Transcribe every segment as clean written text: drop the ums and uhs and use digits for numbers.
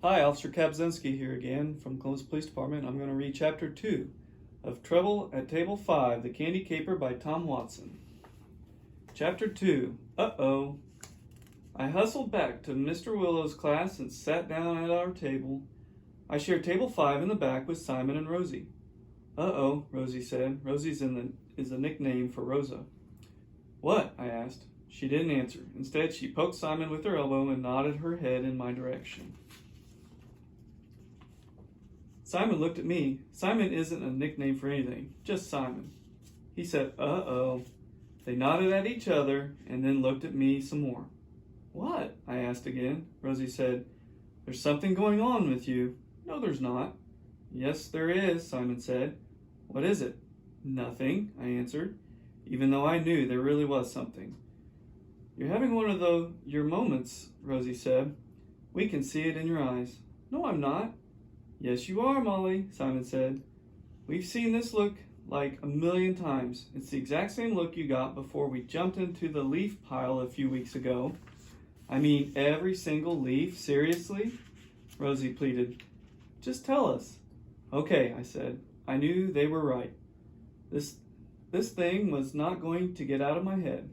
Hi, Officer Kabzinski here again from Columbus Police Department. I'm going to read Chapter 2 of Trouble at Table 5, The Candy Caper by Tom Watson. Chapter 2. Uh-oh. I hustled back to Mr. Willow's class and sat down at our table. I shared Table 5 in the back with Simon and Rosie. Uh-oh, Rosie said. Rosie's is a nickname for Rosa. What? I asked. She didn't answer. Instead, she poked Simon with her elbow and nodded her head in my direction. Simon looked at me. Simon isn't a nickname for anything, just Simon. He said, uh-oh. They nodded at each other and then looked at me some more. What? I asked again. Rosie said, there's something going on with you. No, there's not. Yes, there is, Simon said. What is it? Nothing, I answered, even though I knew there really was something. You're having one of your moments, Rosie said. We can see it in your eyes. No, I'm not. Yes, you are, Molly, Simon said. We've seen this look like a million times. It's the exact same look you got before we jumped into the leaf pile a few weeks ago. I mean, every single leaf? Seriously? Rosie pleaded. Just tell us. Okay, I said. I knew they were right. This thing was not going to get out of my head.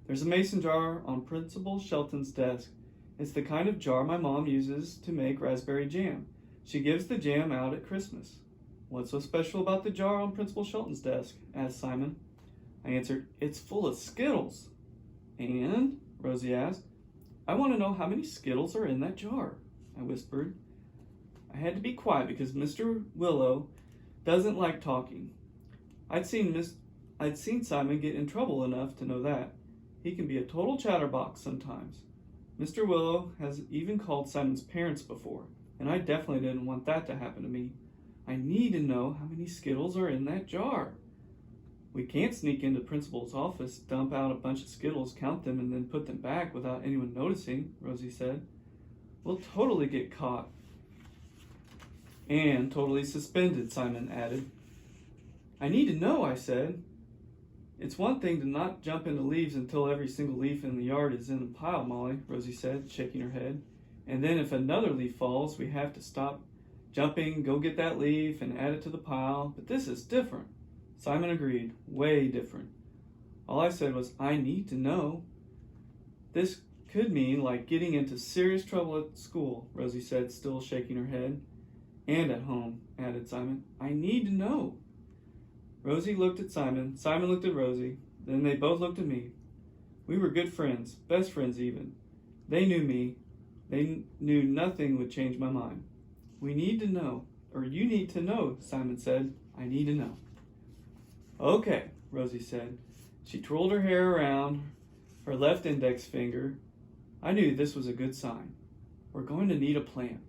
There's a mason jar on Principal Shelton's desk. It's the kind of jar my mom uses to make raspberry jam. She gives the jam out at Christmas. What's so special about the jar on Principal Shelton's desk? Asked Simon. I answered, it's full of Skittles. And? Rosie asked. I want to know how many Skittles are in that jar, I whispered. I had to be quiet because Mr. Willow doesn't like talking. I'd seen Simon get in trouble enough to know that. He can be a total chatterbox sometimes. Mr. Willow has even called Simon's parents before. And I definitely didn't want that to happen to me. I need to know how many Skittles are in that jar. We can't sneak into the principal's office, dump out a bunch of Skittles, count them, and then put them back without anyone noticing, Rosie said. We'll totally get caught. And totally suspended, Simon added. I need to know, I said. It's one thing to not jump into leaves until every single leaf in the yard is in the pile, Molly, Rosie said, shaking her head. And then if another leaf falls, we have to stop jumping, go get that leaf, and add it to the pile. But this is different. Simon agreed. Way different. All I said was, I need to know. This could mean like getting into serious trouble at school, Rosie said, still shaking her head. And at home, added Simon. I need to know. Rosie looked at Simon. Simon looked at Rosie. Then they both looked at me. We were good friends, best friends even. They knew me. They knew nothing would change my mind. We need to know, or you need to know, Simon said. I need to know. Okay, Rosie said. She twirled her hair around her left index finger. I knew this was a good sign. We're going to need a plan.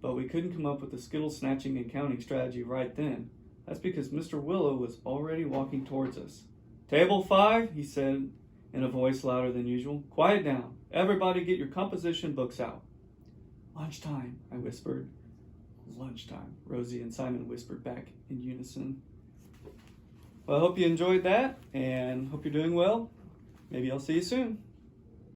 But we couldn't come up with a Skittle snatching and counting strategy right then. That's because Mr. Willow was already walking towards us. Table 5, he said in a voice louder than usual. Quiet down. Everybody get your composition books out. Lunchtime, I whispered. Lunchtime, Rosie and Simon whispered back in unison. Well, I hope you enjoyed that and hope you're doing well. Maybe I'll see you soon.